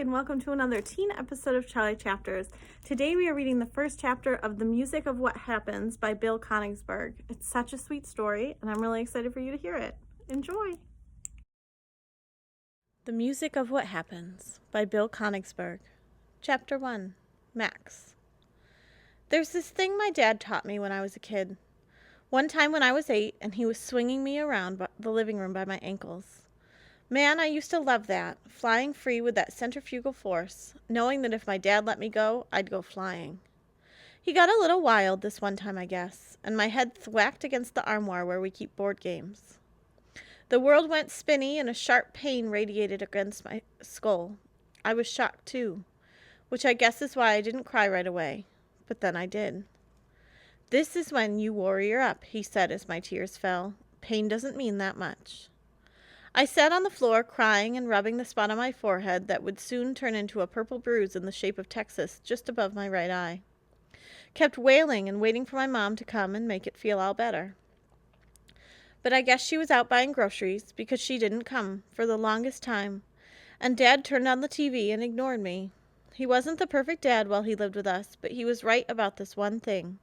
and welcome to another teen episode of Charlie Chapters. Today we are reading the first chapter of The Music of What Happens by Bill Konigsberg. It's such a sweet story, and I'm really excited for you to hear it. Enjoy! The Music of What Happens by Bill Konigsberg. Chapter 1. Max. There's this thing my dad taught me when I was a kid. One time when I was 8, and he was swinging me around the living room by my ankles. Man, I used to love that, flying free with that centrifugal force, knowing that if my dad let me go, I'd go flying. He got a little wild this one time, I guess, and my head thwacked against the armoire where we keep board games. The world went spinny and a sharp pain radiated against my skull. I was shocked, too, which I guess is why I didn't cry right away, but then I did. "This is when you warrior up," he said as my tears fell. "Pain doesn't mean that much." I sat on the floor crying and rubbing the spot on my forehead that would soon turn into a purple bruise in the shape of Texas just above my right eye. Kept wailing and waiting for my mom to come and make it feel all better. But I guess she was out buying groceries because she didn't come for the longest time, and Dad turned on the TV and ignored me. He wasn't the perfect dad while he lived with us, but he was right about this one thing.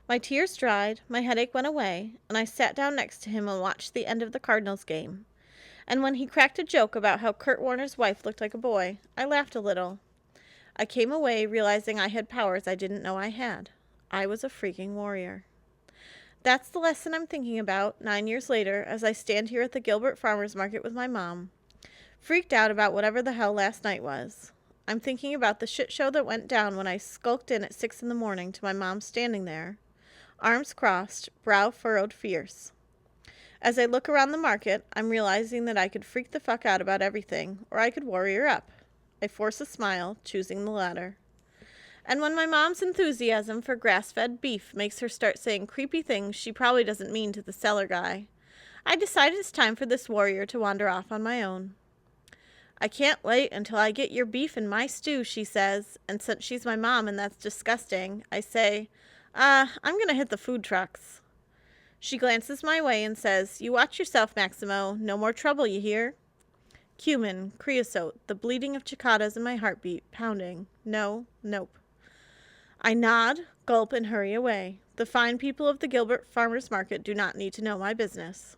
My tears dried, my headache went away, and I sat down next to him and watched the end of the Cardinals game. And when he cracked a joke about how Kurt Warner's wife looked like a boy, I laughed a little. I came away realizing I had powers I didn't know I had. I was a freaking warrior. That's the lesson I'm thinking about 9 years later as I stand here at the Gilbert Farmers Market with my mom, freaked out about whatever the hell last night was. I'm thinking about the shit show that went down when I skulked in at 6 a.m. to my mom standing there, arms crossed, brow furrowed fierce. As I look around the market, I'm realizing that I could freak the fuck out about everything, or I could warrior up. I force a smile, choosing the latter. And when my mom's enthusiasm for grass-fed beef makes her start saying creepy things she probably doesn't mean to the seller guy, I decide it's time for this warrior to wander off on my own. "I can't wait until I get your beef in my stew," she says, and since she's my mom and that's disgusting, I say, I'm gonna hit the food trucks." She glances my way and says, "You watch yourself, Maximo. No more trouble, you hear?" Cumin, creosote, the bleeding of cicadas in my heartbeat, pounding. No, nope. I nod, gulp, and hurry away. The fine people of the Gilbert Farmers Market do not need to know my business.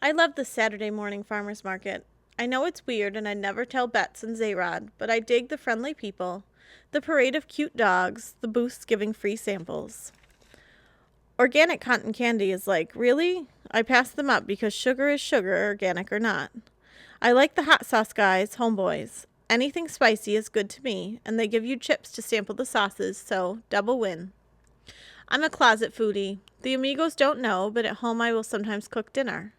I love the Saturday morning farmers market. I know it's weird and I'd never tell Betts and Zayrod, but I dig the friendly people, the parade of cute dogs, the booths giving free samples. Organic cotton candy is like, really? I pass them up because sugar is sugar, organic or not. I like the hot sauce guys, homeboys. Anything spicy is good to me, and they give you chips to sample the sauces, so double win. I'm a closet foodie. The amigos don't know, but at home I will sometimes cook dinner.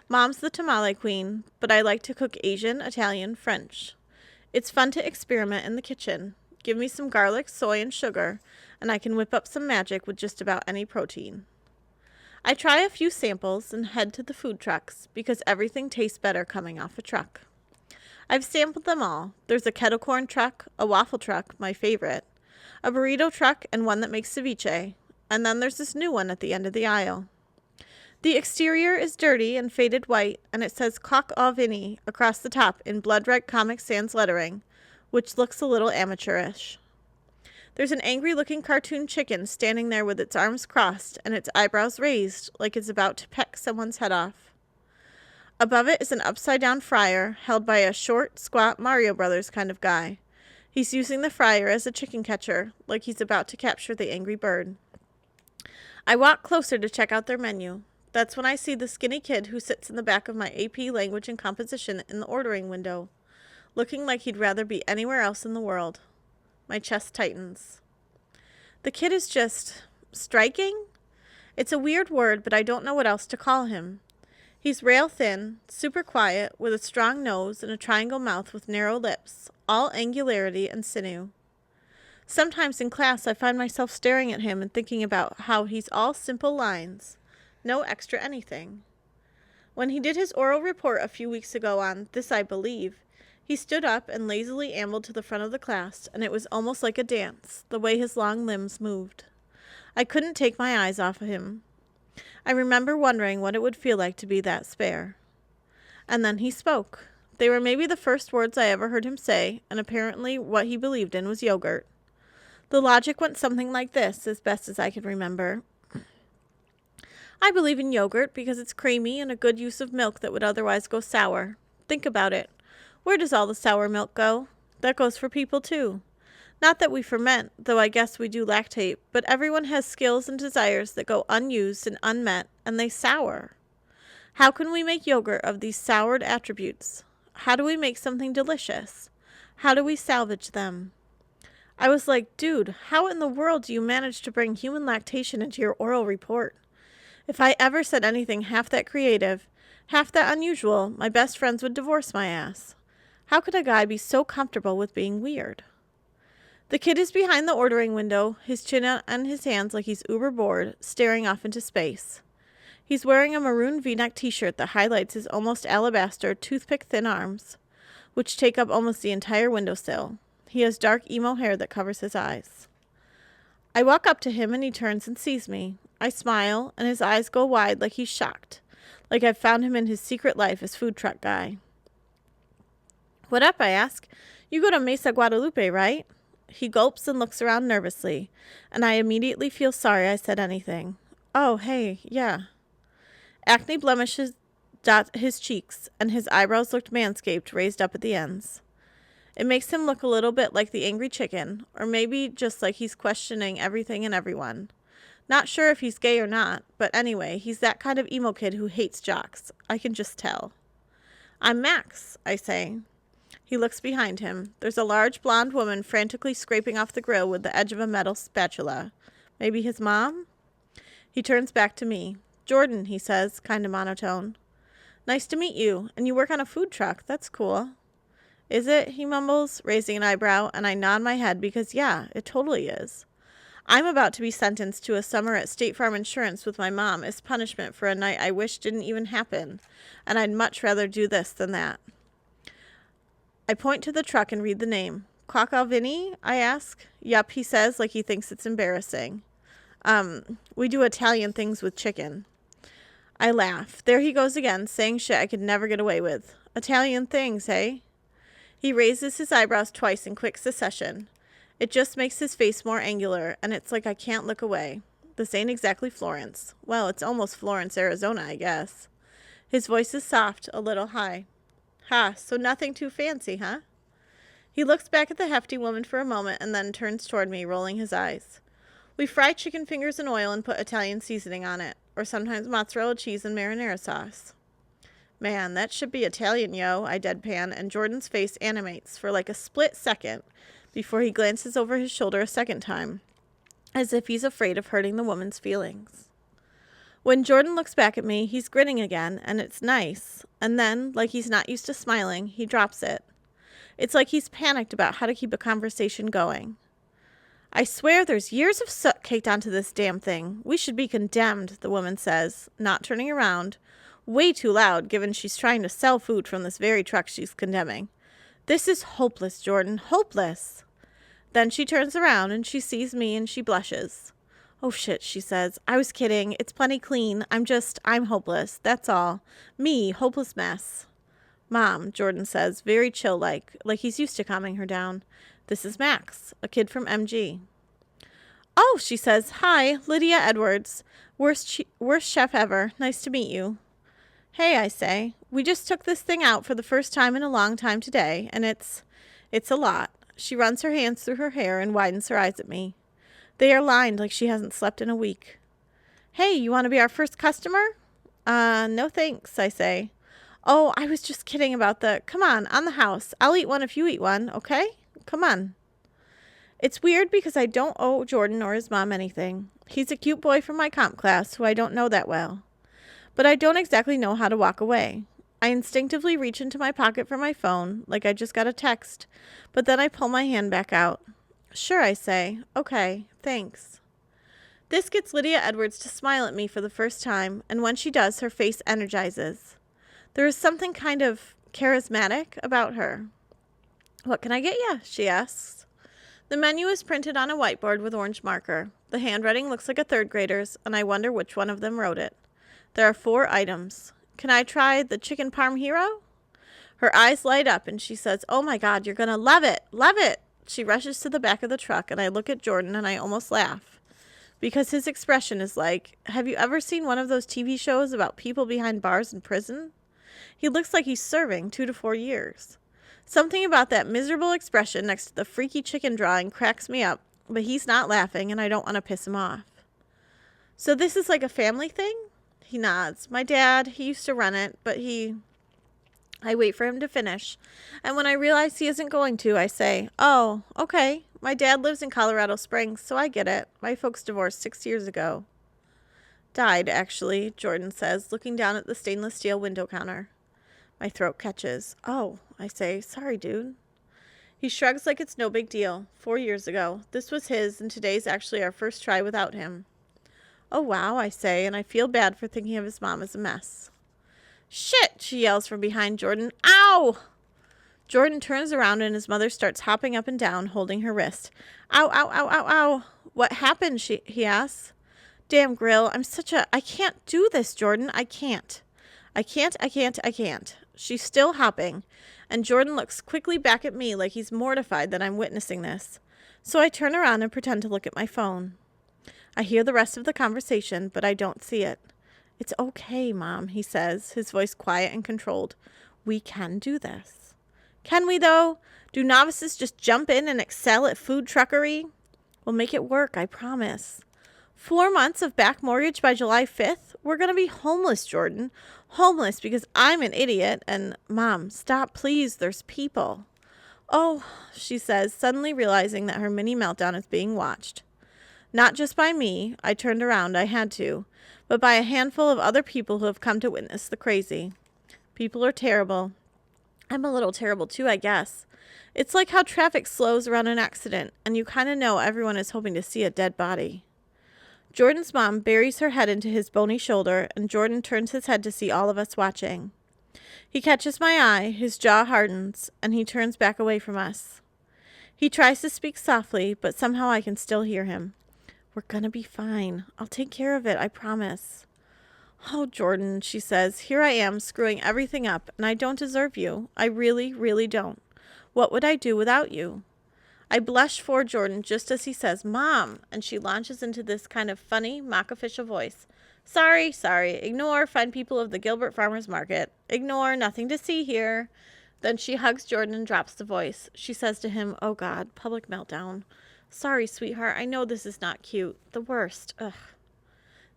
Mom's the tamale queen, but I like to cook Asian, Italian, French. It's fun to experiment in the kitchen. Give me some garlic, soy, and sugar, and I can whip up some magic with just about any protein. I try a few samples and head to the food trucks because everything tastes better coming off a truck. I've sampled them all. There's a kettle corn truck, a waffle truck, my favorite, a burrito truck, and one that makes ceviche, and then there's this new one at the end of the aisle. The exterior is dirty and faded white, and it says Coq au vin across the top in blood red Comic Sans lettering, which looks a little amateurish. There's an angry-looking cartoon chicken standing there with its arms crossed and its eyebrows raised like it's about to peck someone's head off. Above it is an upside-down fryer held by a short, squat Mario Brothers kind of guy. He's using the fryer as a chicken catcher, like he's about to capture the angry bird. I walk closer to check out their menu. That's when I see the skinny kid who sits in the back of my AP Language and Composition in the ordering window, looking like he'd rather be anywhere else in the world. My chest tightens. The kid is just striking? It's a weird word, but I don't know what else to call him. He's rail thin, super quiet, with a strong nose and a triangle mouth with narrow lips, all angularity and sinew. Sometimes in class I find myself staring at him and thinking about how he's all simple lines, no extra anything. When he did his oral report a few weeks ago on This I Believe, he stood up and lazily ambled to the front of the class, and it was almost like a dance, the way his long limbs moved. I couldn't take my eyes off of him. I remember wondering what it would feel like to be that spare. And then he spoke. They were maybe the first words I ever heard him say, and apparently what he believed in was yogurt. The logic went something like this, as best as I can remember. I believe in yogurt because it's creamy and a good use of milk that would otherwise go sour. Think about it. Where does all the sour milk go? That goes for people too. Not that we ferment, though I guess we do lactate, but everyone has skills and desires that go unused and unmet, and they sour. How can we make yogurt of these soured attributes? How do we make something delicious? How do we salvage them? I was like, dude, how in the world do you manage to bring human lactation into your oral report? If I ever said anything half that creative, half that unusual, my best friends would divorce my ass. How could a guy be so comfortable with being weird? The kid is behind the ordering window, his chin on his hands like he's uber bored, staring off into space. He's wearing a maroon V-neck t-shirt that highlights his almost alabaster, toothpick-thin arms, which take up almost the entire windowsill. He has dark emo hair that covers his eyes. I walk up to him and he turns and sees me. I smile, and his eyes go wide like he's shocked, like I've found him in his secret life as food truck guy. What up, I ask. You go to Mesa Guadalupe, right? He gulps and looks around nervously, and I immediately feel sorry I said anything. Oh, hey, yeah. Acne blemishes dot his cheeks, and his eyebrows looked manscaped, raised up at the ends. It makes him look a little bit like the angry chicken, or maybe just like he's questioning everything and everyone. Not sure if he's gay or not, but anyway, he's that kind of emo kid who hates jocks. I can just tell. I'm Max, I say. He looks behind him. There's a large blonde woman frantically scraping off the grill with the edge of a metal spatula. Maybe his mom? He turns back to me. Jordan, he says, kind of monotone. Nice to meet you, and you work on a food truck. That's cool. Is it? He mumbles, raising an eyebrow, and I nod my head because, yeah, it totally is. I'm about to be sentenced to a summer at State Farm Insurance with my mom as punishment for a night I wish didn't even happen, and I'd much rather do this than that. I point to the truck and read the name. Quaccavini? I ask. Yup, he says, like he thinks it's embarrassing. We do Italian things with chicken. I laugh. There he goes again, saying shit I could never get away with. Italian things, eh? He raises his eyebrows twice in quick succession. It just makes his face more angular, and it's like I can't look away. This ain't exactly Florence. Well, it's almost Florence, Arizona, I guess. His voice is soft, a little high. Ha, so nothing too fancy, huh? He looks back at the hefty woman for a moment and then turns toward me, rolling his eyes. We fry chicken fingers in oil and put Italian seasoning on it, or sometimes mozzarella cheese and marinara sauce. Man, that should be Italian, yo, I deadpan, and Jordan's face animates for like a split second before he glances over his shoulder a second time, as if he's afraid of hurting the woman's feelings. When Jordan looks back at me, he's grinning again, and it's nice, and then, like he's not used to smiling, he drops it. It's like he's panicked about how to keep a conversation going. I swear there's years of soot caked onto this damn thing. We should be condemned, the woman says, not turning around, way too loud given she's trying to sell food from this very truck she's condemning. This is hopeless, Jordan, hopeless. Then she turns around and she sees me and she blushes. Oh shit, she says. I was kidding. It's plenty clean. I'm hopeless. That's all. Me, hopeless mess. Mom, Jordan says, very chill-like he's used to calming her down. This is Max, a kid from MG. Oh, she says, hi, Lydia Edwards. Worst chef ever. Nice to meet you. Hey, I say, we just took this thing out for the first time in a long time today, and it's a lot. She runs her hands through her hair and widens her eyes at me. They are lined like she hasn't slept in a week. Hey, you want to be our first customer? No thanks, I say. Oh, I was just kidding about come on the house. I'll eat one if you eat one, okay? Come on. It's weird because I don't owe Jordan or his mom anything. He's a cute boy from my comp class who I don't know that well. But I don't exactly know how to walk away. I instinctively reach into my pocket for my phone, like I just got a text, but then I pull my hand back out. Sure, I say. Okay, thanks. This gets Lydia Edwards to smile at me for the first time, and when she does, her face energizes. There is something kind of charismatic about her. What can I get you? She asks. The menu is printed on a whiteboard with orange marker. The handwriting looks like a third grader's, and I wonder which one of them wrote it. There are 4 items. Can I try the chicken parm hero? Her eyes light up and she says, "Oh my God, you're going to love it. Love it." She rushes to the back of the truck and I look at Jordan and I almost laugh because his expression is like, have you ever seen one of those TV shows about people behind bars in prison? He looks like he's serving 2 to 4 years. Something about that miserable expression next to the freaky chicken drawing cracks me up, but he's not laughing and I don't want to piss him off. "So this is like a family thing?" He nods. "My dad, he used to run it, but I wait for him to finish. And when I realize he isn't going to, I say, 'Oh, okay. My dad lives in Colorado Springs, so I get it. My folks divorced 6 years ago.'" "Died, actually," Jordan says, looking down at the stainless steel window counter. My throat catches. "Oh," I say, "sorry, dude." He shrugs like it's no big deal. 4 years ago. This was his, and today's actually our first try without him. "Oh, wow," I say, and I feel bad for thinking of his mom as a mess. "Shit!" she yells from behind Jordan. "Ow!" Jordan turns around and his mother starts hopping up and down, holding her wrist. "Ow, ow, ow, ow, ow." "What happened?" he asks. "Damn grill, I can't do this, Jordan. I can't. I can't. She's still hopping, and Jordan looks quickly back at me like he's mortified that I'm witnessing this. So I turn around and pretend to look at my phone. I hear the rest of the conversation, but I don't see it. "It's okay, Mom," he says, his voice quiet and controlled. "We can do this." Can we, though? Do novices just jump in and excel at food truckery? We'll make it work, I promise. 4 months of back mortgage by July 5th? We're going to be homeless, Jordan. Homeless because I'm an idiot. And, Mom, stop, please. There's people. "Oh," she says, suddenly realizing that her mini meltdown is being watched. Not just by me, I turned around, I had to, but by a handful of other people who have come to witness the crazy. People are terrible. I'm a little terrible too, I guess. It's like how traffic slows around an accident, and you kind of know everyone is hoping to see a dead body. Jordan's mom buries her head into his bony shoulder, and Jordan turns his head to see all of us watching. He catches my eye, his jaw hardens, and he turns back away from us. He tries to speak softly, but somehow I can still hear him. "We're gonna be fine. I'll take care of it, I promise." "Oh, Jordan," she says, "here I am screwing everything up, and I don't deserve you. I really, really don't. What would I do without you?" I blush for Jordan just as he says, "Mom," and she launches into this kind of funny, mock-official voice. Sorry. Ignore, fine people of the Gilbert Farmers Market. Ignore, nothing to see here." Then she hugs Jordan and drops the voice. She says to him, "Oh, God, public meltdown. Sorry, sweetheart, I know this is not cute. The worst. Ugh."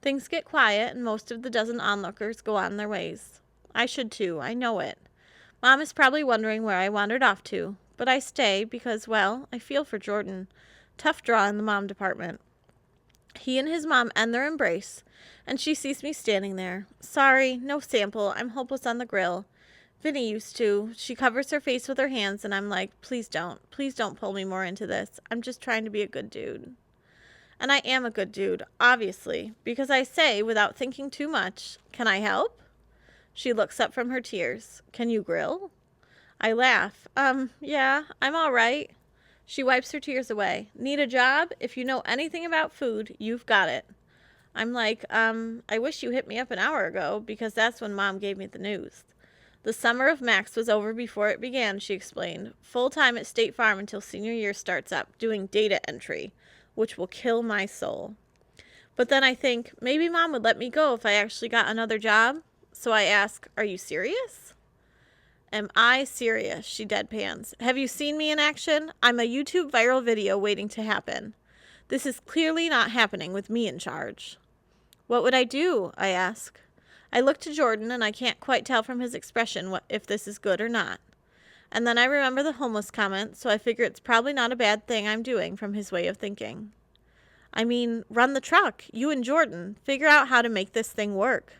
Things get quiet, and most of the dozen onlookers go on their ways. I should too, I know it. Mom is probably wondering where I wandered off to, but I stay because, well, I feel for Jordan. Tough draw in the mom department. He and his mom end their embrace, and she sees me standing there. Sorry, no sample, I'm hopeless on the grill. Vinny used to. She covers her face with her hands, and I'm like, please don't pull me more into this. I'm just trying to be a good dude. And I am a good dude, obviously, because I say, without thinking too much, "Can I help?" She looks up from her tears. "Can you grill?" I laugh. Yeah, I'm all right." She wipes her tears away. "Need a job? If you know anything about food, you've got it." I'm like, I wish you hit me up an hour ago, because that's when Mom gave me the news. "The summer of Max was over before it began," she explained. "Full-time at State Farm until senior year starts up, doing data entry, which will kill my soul." But then I think, maybe Mom would let me go if I actually got another job. So I ask, "Are you serious?" "Am I serious?" She deadpans. "Have you seen me in action? I'm a YouTube viral video waiting to happen. This is clearly not happening with me in charge." "What would I do?" I ask. I look to Jordan, and I can't quite tell from his expression if this is good or not. And then I remember the homeless comment, so I figure it's probably not a bad thing I'm doing from his way of thinking. I mean, run the truck, you and Jordan. Figure out how to make this thing work.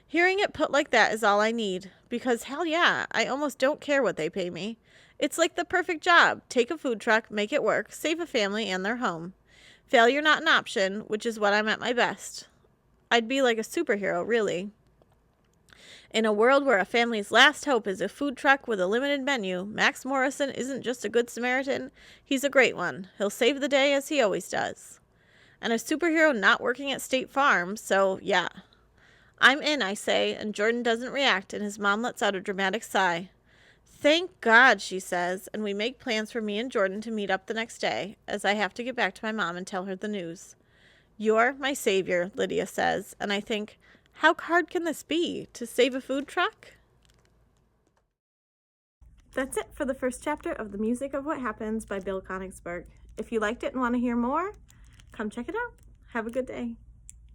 Hearing it put like that is all I need, because hell yeah, I almost don't care what they pay me. It's like the perfect job. Take a food truck, make it work, save a family and their home. Failure not an option, which is what I'm at my best. I'd be like a superhero, really. In a world where a family's last hope is a food truck with a limited menu, Max Morrison isn't just a good Samaritan, he's a great one. He'll save the day as he always does. And a superhero not working at State Farm, so yeah. I'm in, I say, and Jordan doesn't react, and his mom lets out a dramatic sigh. Thank God, she says, and we make plans for me and Jordan to meet up the next day, as I have to get back to my mom and tell her the news. You're my savior, Lydia says, and I think, how hard can this be, to save a food truck? That's it for the first chapter of The Music of What Happens by Bill Konigsberg. If you liked it and want to hear more, come check it out. Have a good day.